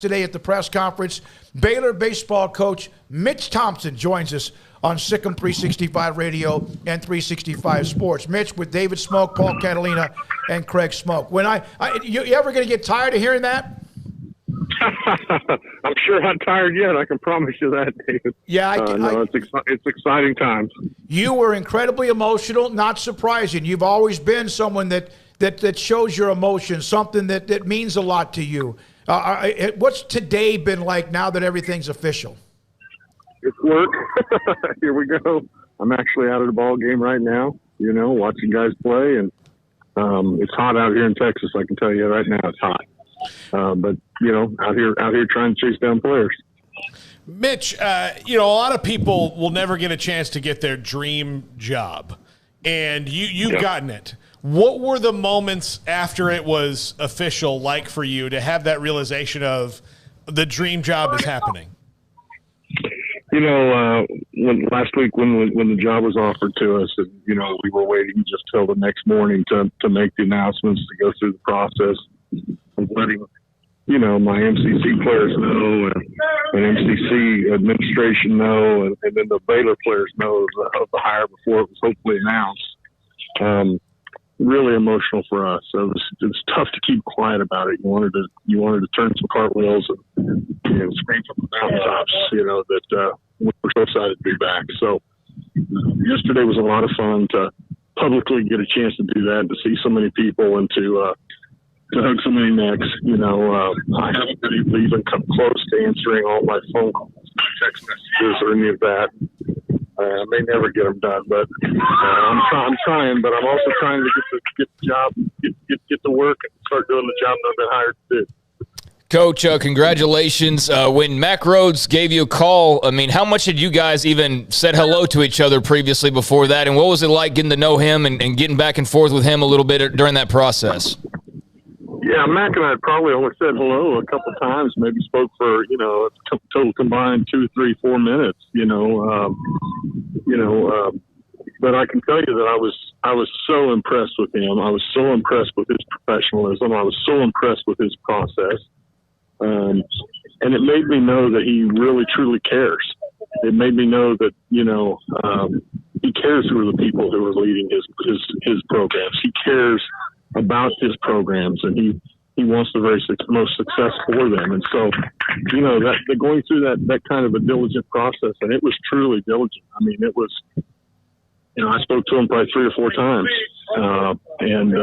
Today at the press conference, Baylor baseball coach Mitch Thompson joins us on Sic'Em 365 Radio and 365 Sports. Mitch with David Smoke, Paul Catalina, and Craig Smoke. When you ever going to get tired of hearing that? I'm sure not tired yet. I can promise you that, David. Yeah, it's exciting times. You were incredibly emotional. Not surprising. You've always been someone that shows your emotions, something that means a lot to you. What's today been like now that everything's official? It's work. Here we go. I'm actually out at a ball game right now, watching guys play, and it's hot out here in Texas. I can tell you right now it's hot. But out here trying to chase down players. Mitch, a lot of people will never get a chance to get their dream job, and you've gotten it. What were the moments after it was official like for you to have that realization of the dream job is happening? Last week when the job was offered to us, and, we were waiting just till the next morning to make the announcements, to go through the process of letting, my MCC players know and MCC administration know, and then the Baylor players know of the hire before it was hopefully announced. Really emotional for us. So it was tough to keep quiet about it. You wanted to turn some cartwheels and scream from the mountaintops. That we're so excited to be back. So yesterday was a lot of fun to publicly get a chance to do that, to see so many people and to hug so many necks. I haven't been even come close to answering all my phone calls, text messages, or any of that. I may never get them done, but I'm trying. But I'm also trying to get the job, get to work, and start doing the job that I've been hired to do. Coach, congratulations. When Mac Rhodes gave you a call, how much had you guys even said hello to each other previously before that? And what was it like getting to know him and getting back and forth with him a little bit during that process? Yeah, Mac and I had probably only said hello a couple times, maybe spoke for, a total combined 2, 3, 4 minutes, but I can tell you that I was so impressed with him. I was so impressed with his professionalism. I was so impressed with his process. And it made me know that he really, truly cares. It made me know that, he cares for the people who are leading his programs. He cares about his programs, and he wants the most success for them. And so, that going through that kind of a diligent process, and it was truly diligent. It was, I spoke to him probably 3 or 4 times, and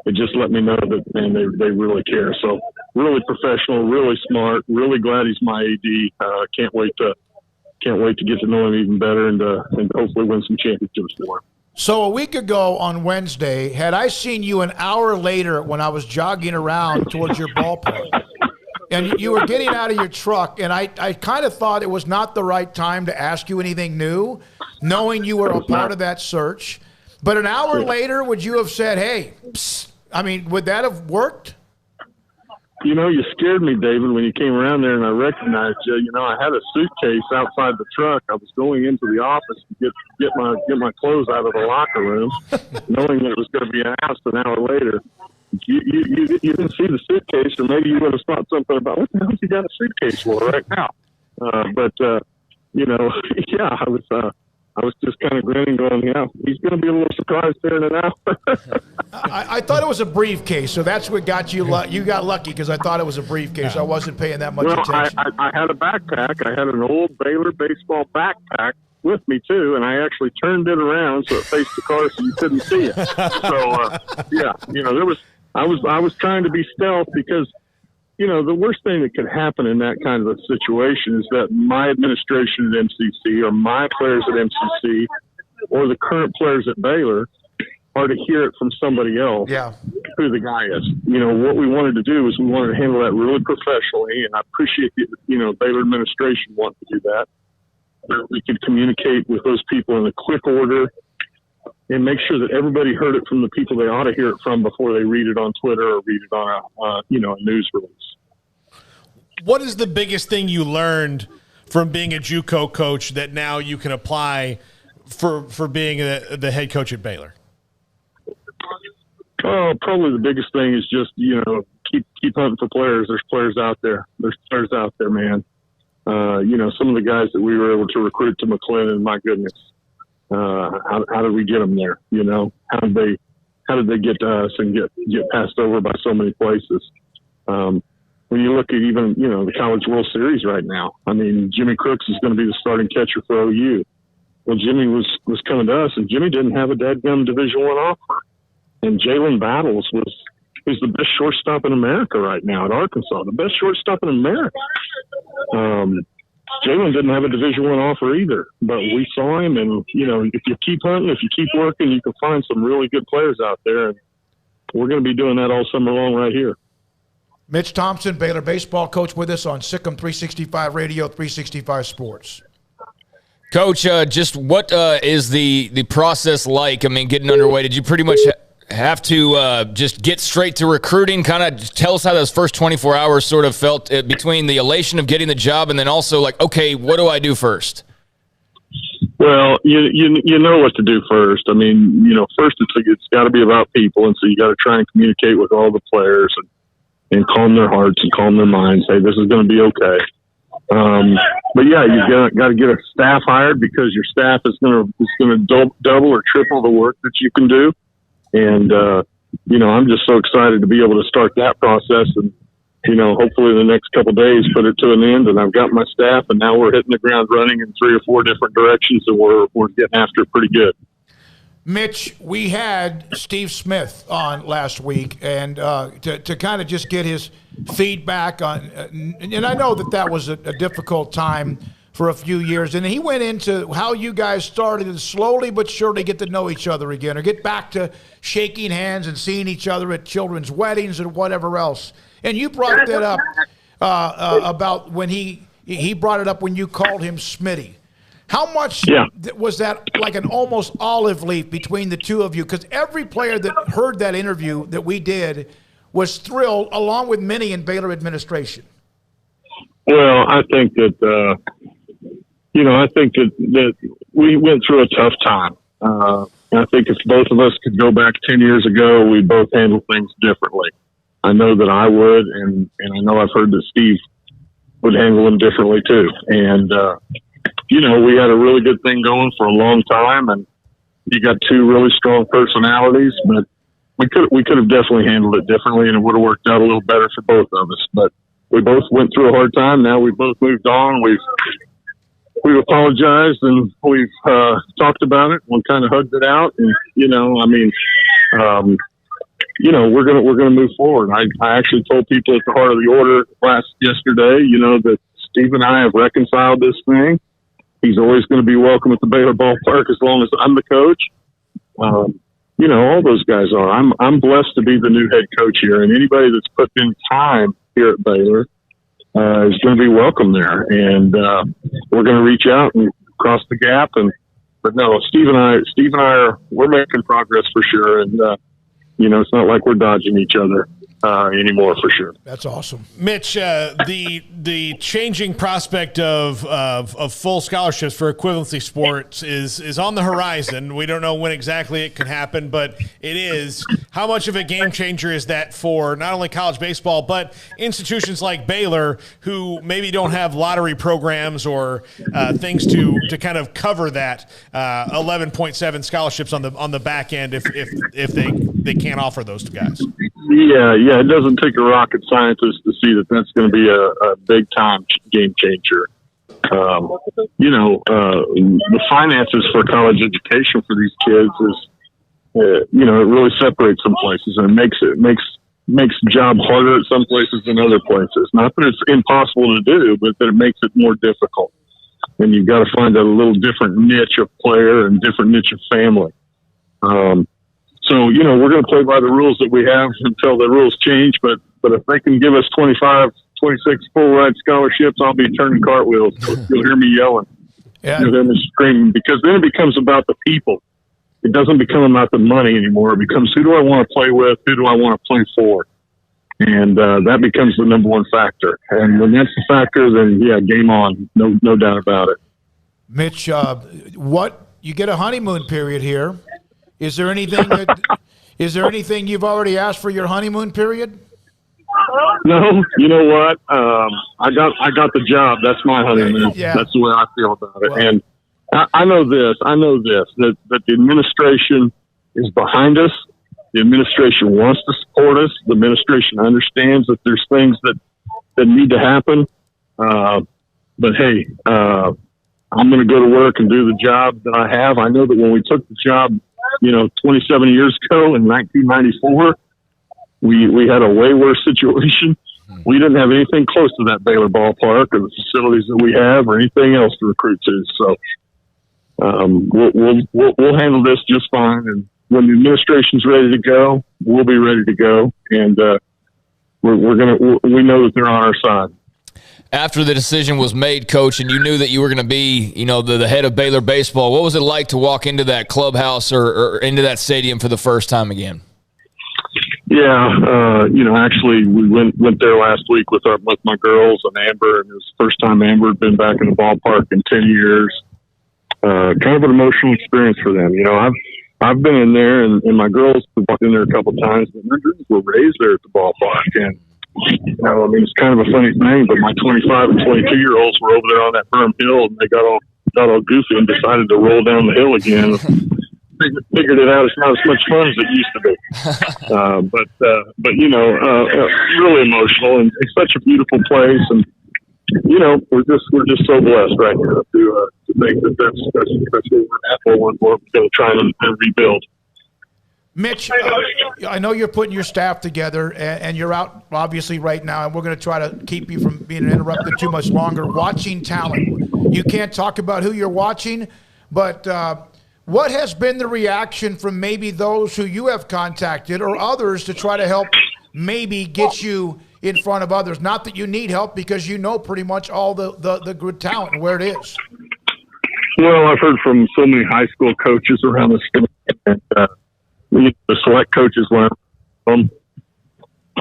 it just let me know that, man, they really care. So really professional, really smart, really glad he's my AD. Can't wait to get to know him even better and hopefully win some championships for him. So a week ago on Wednesday, had I seen you an hour later when I was jogging around towards your ballpark, and you were getting out of your truck, and I kind of thought it was not the right time to ask you anything new, knowing you were a part of that search. But an hour later, would you have said, hey, psst? Would that have worked? You scared me, David, when you came around there and I recognized you. I had a suitcase outside the truck. I was going into the office to get my clothes out of the locker room, knowing that it was going to be announced an hour later. You didn't see the suitcase, or maybe you would have thought something about, what the hell you got a suitcase for right now? I was just kind of grinning, going, yeah, he's going to be a little surprised there in an hour. I thought it was a briefcase, so that's what got you. You got lucky because I thought it was a briefcase. I wasn't paying that much attention. I had a backpack. I had an old Baylor baseball backpack with me too, and I actually turned it around so it faced the car so you couldn't see it. So I was trying to be stealth because, the worst thing that could happen in that kind of a situation is that my administration at MCC or my players at MCC or the current players at Baylor are to hear it from somebody else who the guy is. What we wanted to do is we wanted to handle that really professionally, and I appreciate the, Baylor administration wanting to do that. We could communicate with those people in a quick order and make sure that everybody heard it from the people they ought to hear it from before they read it on Twitter or read it on a news release. What is the biggest thing you learned from being a JUCO coach that now you can apply for being the head coach at Baylor? Oh, probably the biggest thing is just, keep hunting for players. There's players out there. There's players out there, man. Some of the guys that we were able to recruit to McLennan, my goodness, how did we get them there? How did they get to us and get passed over by so many places? When you look at even, the College World Series right now, I mean, Jimmy Crooks is going to be the starting catcher for OU. Well, Jimmy was coming to us, and Jimmy didn't have a dadgum Division I offer. And Jalen Battles he's the best shortstop in America right now at Arkansas, the best shortstop in America. Jalen didn't have a Division I offer either, but we saw him, and, if you keep hunting, if you keep working, you can find some really good players out there, and we're going to be doing that all summer long right here. Mitch Thompson, Baylor baseball coach, with us on Sic'Em 365 Radio, 365 Sports. Coach, just what is the process like? I mean, getting underway, did you pretty much have to just get straight to recruiting? Kind of tell us how those first 24 hours sort of felt between the elation of getting the job and then also like, okay, what do I do first? Well, you know what to do first. I mean, first it's got to be about people, and so you got to try and communicate with all the players and calm their hearts and calm their minds. Hey, this is going to be okay. But yeah, you got to get a staff hired, because your staff is going to double or triple the work that you can do. And I'm just so excited to be able to start that process, and hopefully in the next couple of days put it to an end. And I've got my staff, and now we're hitting the ground running in 3 or 4 different directions, and we're getting after it pretty good. Mitch, we had Steve Smith on last week, and to kind of just get his feedback on, and I know that was a difficult time for a few years, and he went into how you guys started to slowly but surely get to know each other again, or get back to shaking hands and seeing each other at children's weddings and whatever else. And you brought that up about when he brought it up when you called him Smitty. How much was that like an almost olive leaf between the two of you? Because every player that heard that interview that we did was thrilled, along with many in Baylor administration. Well, I think that, that we went through a tough time. I think if both of us could go back 10 years ago, we'd both handle things differently. I know that I would, and I know I've heard that Steve would handle them differently too. And, we had a really good thing going for a long time, and you got 2 really strong personalities, but we could have definitely handled it differently, and it would have worked out a little better for both of us. But we both went through a hard time. Now we've both moved on. We've apologized, and we've talked about it. We kind of hugged it out, and we're gonna move forward. I actually told people at the Heart of the Order yesterday, that Steve and I have reconciled this thing. He's always going to be welcome at the Baylor ballpark as long as I'm the coach. All those guys are. I'm blessed to be the new head coach here, and anybody that's put in time here at Baylor is going to be welcome there. And we're going to reach out and cross the gap. But no, Steve and I we're making progress for sure. And it's not like we're dodging each other anymore, for sure. That's awesome, Mitch. The changing prospect of full scholarships for equivalency sports is on the horizon. We don't know when exactly it can happen, but it is. How much of a game changer is that for not only college baseball but institutions like Baylor, who maybe don't have lottery programs or things to kind of cover that 11.7 scholarships on the back end if they can't offer those to guys? Yeah, it doesn't take a rocket scientist to see that that's going to be a big-time game changer. The finances for college education for these kids is, it really separates some places, and it makes the job harder at some places than other places. Not that it's impossible to do, but that it makes it more difficult. And you've got to find a little different niche of player and different niche of family. So, we're going to play by the rules that we have until the rules change. But if they can give us 25, 26 full ride scholarships, I'll be turning cartwheels. You'll hear me yelling. Yeah. You'll hear me screaming, because then it becomes about the people. It doesn't become about the money anymore. It becomes, who do I want to play with? Who do I want to play for? And that becomes the number one factor. And when that's the factor, then, game on. No doubt about it. Mitch, you get a honeymoon period here. Is there anything you've already asked for your honeymoon period? No, you know what? I got the job. That's my honeymoon. Yeah. That's the way I feel about it. And I know this. That the administration is behind us. The administration wants to support us. The administration understands that there's things that need to happen. But hey, I'm going to go to work and do the job that I have. I know that when we took the job, 27 years ago in 1994, we had a way worse situation. We didn't have anything close to that Baylor ballpark or the facilities that we have or anything else to recruit to. So we'll handle this just fine. And when the administration's ready to go, we'll be ready to go. And we know that they're on our side. After the decision was made, Coach, and you knew that you were going to be, the head of Baylor baseball, what was it like to walk into that clubhouse or into that stadium for the first time again? Yeah, actually, we went there last week with my girls and Amber, and it was the first time Amber had been back in the ballpark in 10 years. Kind of an emotional experience for them. I've been in there, and my girls have walked in there a couple of times, but my girls were raised there at the ballpark, and it's kind of a funny thing, but my 25 and 22-year-olds were over there on that berm hill, and they got all goofy and decided to roll down the hill again. Figured it out. It's not as much fun as it used to be. But really emotional, and it's such a beautiful place, and we're just so blessed right now to think that's what we're at. We're going to try and rebuild. Mitch, I know you're putting your staff together, and you're out obviously right now, and we're going to try to keep you from being interrupted too much longer. Watching talent, you can't talk about who you're watching, but what has been the reaction from maybe those who you have contacted or others to try to help maybe get you in front of others? Not that you need help, because you know pretty much all the good talent and where it is. Well, I've heard from so many high school coaches around the state, and the select coaches when I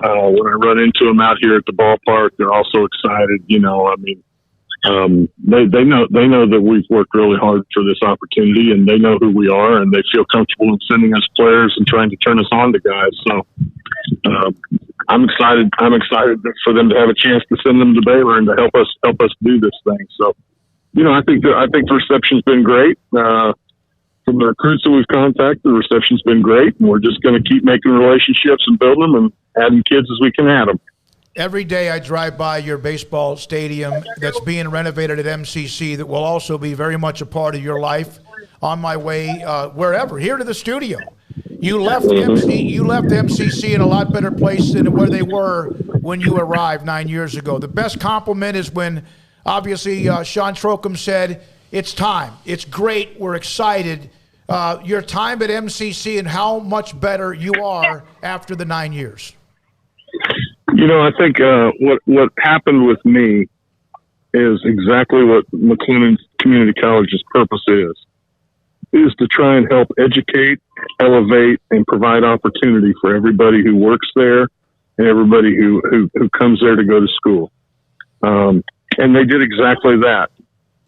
run into them out here at the ballpark, they're also excited. They know that we've worked really hard for this opportunity, and they know who we are, and they feel comfortable in sending us players and trying to turn us on to guys. So I'm excited. I'm excited for them to have a chance to send them to Baylor and to help us do this thing. So, I think the reception's been great. From the recruits that we've contacted, the reception's been great, and we're just going to keep making relationships and building them and adding kids as we can add them. Every day I drive by your baseball stadium that's being renovated at MCC that will also be very much a part of your life on my way wherever, here to the studio. You left MCC in a lot better place than where they were when you arrived 9 years ago. The best compliment is when, obviously, Sean Trocum said, "It's time. It's great. We're excited." Your time at MCC and how much better you are after the 9 years. I think what happened with me is exactly what McLennan Community College's purpose is to try and help educate, elevate, and provide opportunity for everybody who works there and everybody who comes there to go to school. And they did exactly that.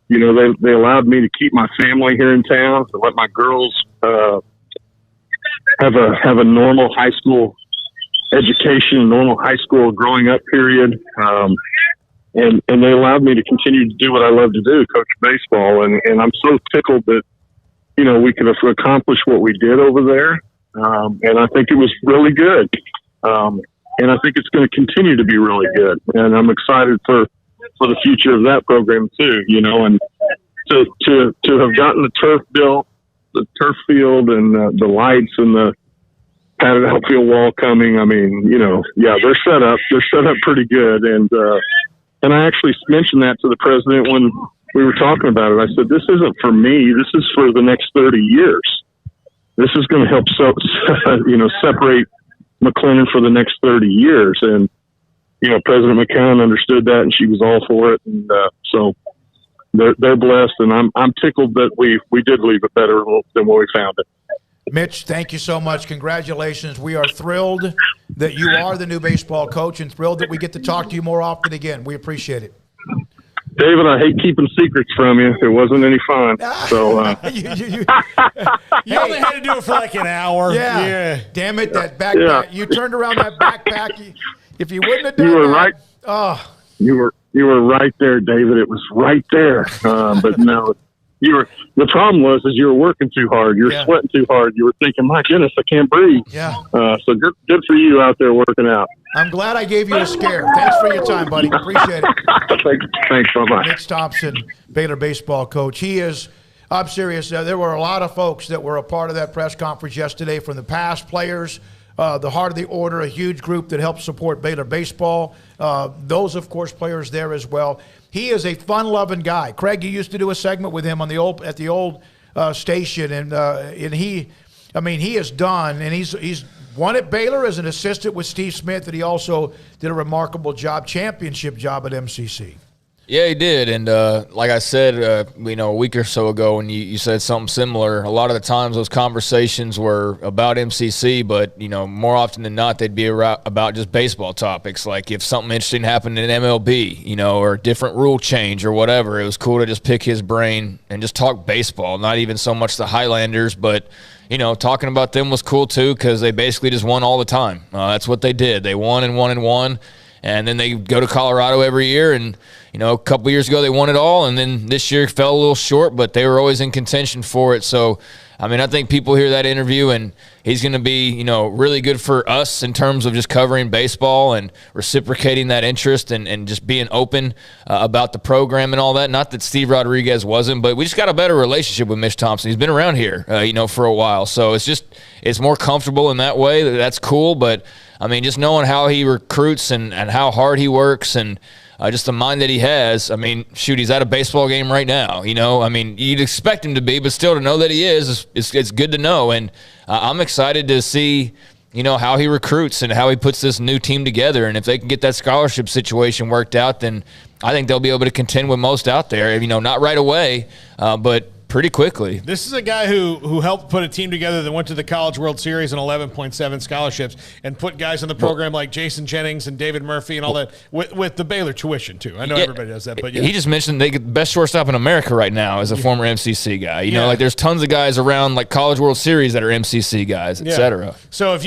They allowed me to keep my family here in town, to let my girls have a normal high school education, normal high school growing up period. And they allowed me to continue to do what I love to do, coach baseball. And I'm so tickled that, we could have accomplished what we did over there. And I think it was really good. And I think it's going to continue to be really good. And I'm excited for the future of that program too, and to have gotten the turf built, the turf field and the lights and the padded outfield wall coming. I mean, they're set up pretty good. And I actually mentioned that to the president when we were talking about it. I said, this isn't for me. This is for the next 30 years. This is going to help, separate McLennan for the next 30 years. And, President McCown understood that, and she was all for it. And so they're blessed, and I'm tickled that we did leave it better than what we found it. Mitch, thank you so much. Congratulations. We are thrilled that you are the new baseball coach, and thrilled that we get to talk to you more often again. We appreciate it. David, I hate keeping secrets from you. It wasn't any fun. So you only had to do it for like an hour. Yeah. Damn it, that backpack. Yeah. You turned around that backpack. If you wouldn't have done You were that, right. Oh, You were right there, David. It was right there. But no, the problem was you were working too hard. You were sweating too hard. You were thinking, my goodness, I can't breathe. Yeah. So good for you out there working out. I'm glad I gave you a scare. Thanks for your time, buddy. Appreciate it. Thanks so much. Mitch Thompson, Baylor baseball coach. He is, I'm serious. There were a lot of folks that were a part of that press conference yesterday from the past players, the Heart of the Order, a huge group that helps support Baylor baseball. Those, of course, players there as well. He is a fun-loving guy. Craig, you used to do a segment with him on the old station, and he has done, and he's won at Baylor as an assistant with Steve Smith, and he also did a remarkable championship job at MCC. Yeah, he did. And like I said, a week or so ago when you said something similar, a lot of the times those conversations were about MCC, but, more often than not, they'd be about just baseball topics. Like if something interesting happened in MLB, or a different rule change or whatever, it was cool to just pick his brain and just talk baseball, not even so much the Highlanders, but talking about them was cool too because they basically just won all the time. That's what they did. They won and won and won, and then they go to Colorado every year. And a couple years ago they won it all, and then this year fell a little short, but they were always in contention for it. So, I think people hear that interview, and he's going to be really good for us in terms of just covering baseball and reciprocating that interest and just being open about the program and all that. Not that Steve Rodriguez wasn't, but we just got a better relationship with Mitch Thompson. He's been around here, for a while. So it's more comfortable in that way. That's cool. But, just knowing how he recruits and how hard he works and just the mind that he has. He's at a baseball game right now. You'd expect him to be, but still to know that he is, it's good to know. And I'm excited to see, how he recruits and how he puts this new team together. And if they can get that scholarship situation worked out, then I think they'll be able to contend with most out there. Not right away, but pretty quickly. This is a guy who helped put a team together that went to the College World Series and 11.7 scholarships and put guys in the program like Jason Jennings and David Murphy and all that with the Baylor tuition too. I know everybody does that, but he just mentioned they get the best shortstop in America right now as a former MCC guy. There's tons of guys around like College World Series that are MCC guys, et cetera. So if you